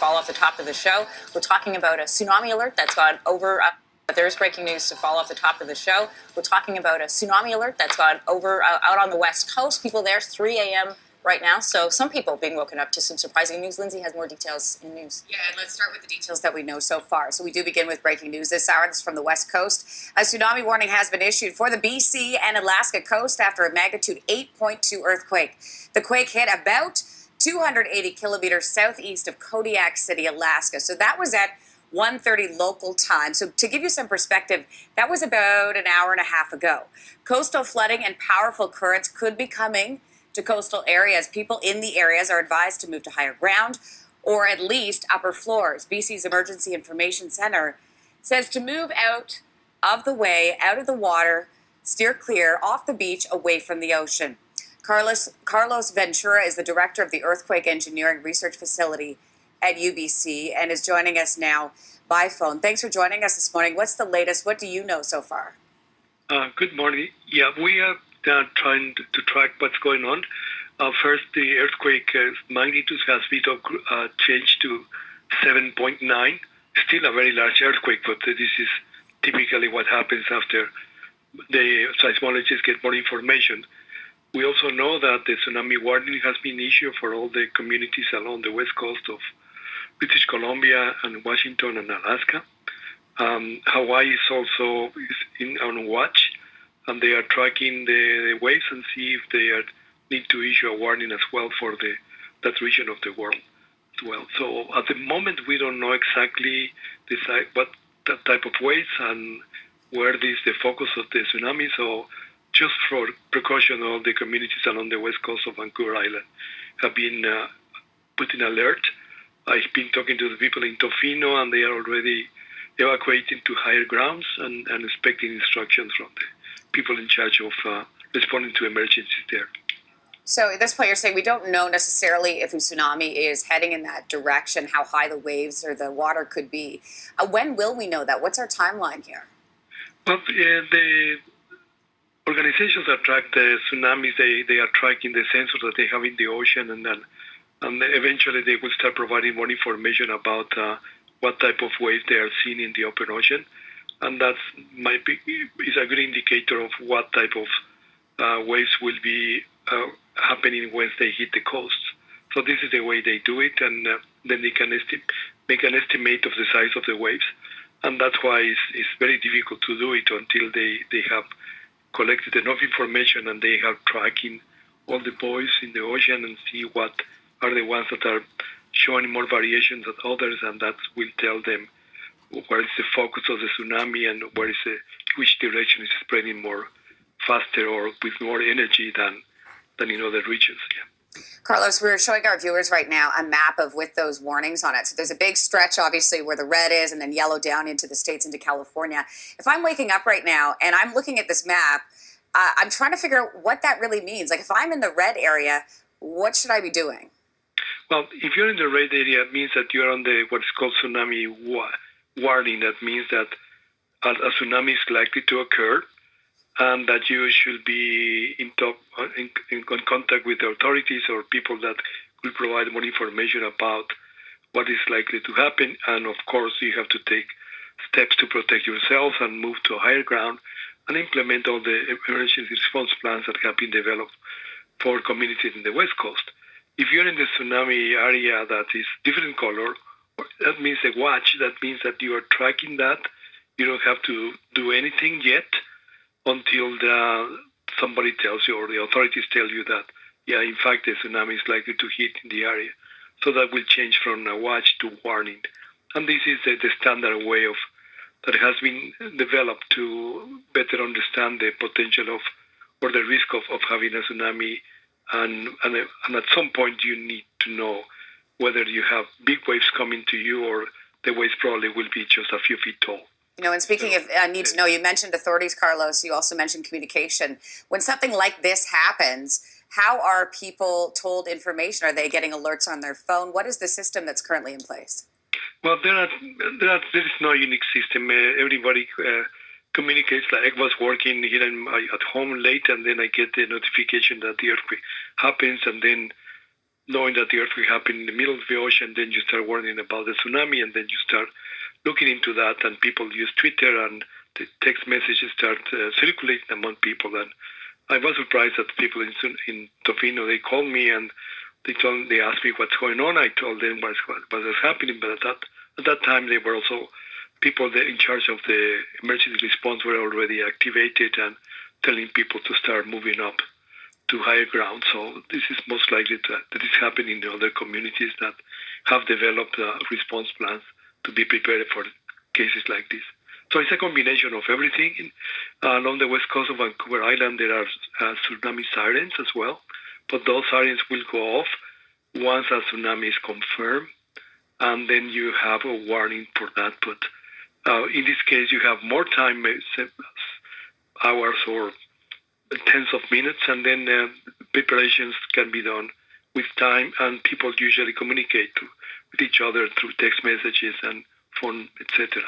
fall off the top of the show. We're talking about a tsunami alert that's gone over. There's breaking news to fall off the top of the show. We're talking about a tsunami alert that's gone over out on the West Coast. People there, 3 a.m. right now. So some people being woken up to some surprising news. Lindsay has more details in news. Yeah, and let's start with the details that we know so far. So we do begin with breaking news this hour. This is from the West Coast. A tsunami warning has been issued for the BC and Alaska coast after a magnitude 8.2 earthquake. The quake hit about 280 kilometers southeast of Kodiak City, Alaska. So that was at 1:30 local time. So to give you some perspective, that was about an hour and a half ago. Coastal flooding and powerful currents could be coming to coastal areas. People in the areas are advised to move to higher ground or at least upper floors. BC's Emergency Information Center says to move out of the way, out of the water, steer clear, off the beach, away from the ocean. Carlos Ventura is the director of the Earthquake Engineering Research Facility at UBC and is joining us now by phone. Thanks for joining us this morning. What's the latest? What do you know so far? Good morning. Yeah, we are trying to track what's going on. First, the earthquake magnitude has been changed to 7.9. Still a very large earthquake, but this is typically what happens after the seismologists get more information. We also know that the tsunami warning has been issued for all the communities along the west coast of British Columbia and Washington and Alaska. Hawaii is also on watch, and they are tracking the waves and see if they need to issue a warning as well for that region of the world as well. So at the moment, we don't know exactly what type of waves and where is the focus of the tsunami. So just for precaution, all the communities along the west coast of Vancouver Island have been put in alert. I've been talking to the people in Tofino, and they are already evacuating to higher grounds and expecting instructions from the people in charge of responding to emergencies there. So at this point, you're saying we don't know necessarily if a tsunami is heading in that direction, how high the waves or the water could be. When will we know that? What's our timeline here? Well, the organizations that track the tsunamis, they are tracking the sensors that they have in the ocean, and eventually they will start providing more information about what type of waves they are seeing in the open ocean, and that is a good indicator of what type of waves will be happening once they hit the coast. So this is the way they do it, and then they can make an estimate of the size of the waves, and that's why it's very difficult to do it until they have collected enough information and they have tracking all the buoys in the ocean and see what are the ones that are showing more variations than others, and that will tell them where is the focus of the tsunami and which direction is spreading more faster or with more energy than in other regions. Yeah. Carlos, we're showing our viewers right now a map with those warnings on it. So there's a big stretch, obviously, where the red is and then yellow down into the states, into California. If I'm waking up right now and I'm looking at this map, I'm trying to figure out what that really means. Like if I'm in the red area, what should I be doing? Well, if you're in the red area, it means that you're on what's called tsunami warning. That means that a tsunami is likely to occur, and that you should be in contact with the authorities or people that will provide more information about what is likely to happen. And of course, you have to take steps to protect yourself and move to a higher ground and implement all the emergency response plans that have been developed for communities in the West Coast. If you're in the tsunami area that is different color, that means a watch. That means that you are tracking that. You don't have to do anything yet until somebody tells you or the authorities tell you that, yeah, in fact, the tsunami is likely to hit in the area. So that will change from a watch to warning. And this is the standard way that has been developed to better understand the potential or the risk of having a tsunami. And at some point, you need to know whether you have big waves coming to you or the waves probably will be just a few feet tall. You know, and speaking of need to know, you mentioned authorities, Carlos. You also mentioned communication. When something like this happens, how are people told information? Are they getting alerts on their phone? What is the system that's currently in place? Well, there is no unique system. Everybody communicates. Like I was working here at home late, and then I get the notification that the earthquake happens, and then knowing that the earthquake happened in the middle of the ocean, then you start warning about the tsunami, and then you start looking into that, and people use Twitter, and the text messages start circulating among people. And I was surprised that people in Tofino, they called me and they asked me what's going on. I told them what was happening, but at that time they were also people that in charge of the emergency response were already activated and telling people to start moving up to higher ground. So this is most likely that is happening in other communities that have developed response plans to be prepared for cases like this. So it's a combination of everything. Along the west coast of Vancouver Island, there are tsunami sirens as well, but those sirens will go off once a tsunami is confirmed, and then you have a warning for that. But in this case, you have more time, hours or tens of minutes, and then preparations can be done with time, and people usually communicate with each other through text messages and phone, etc.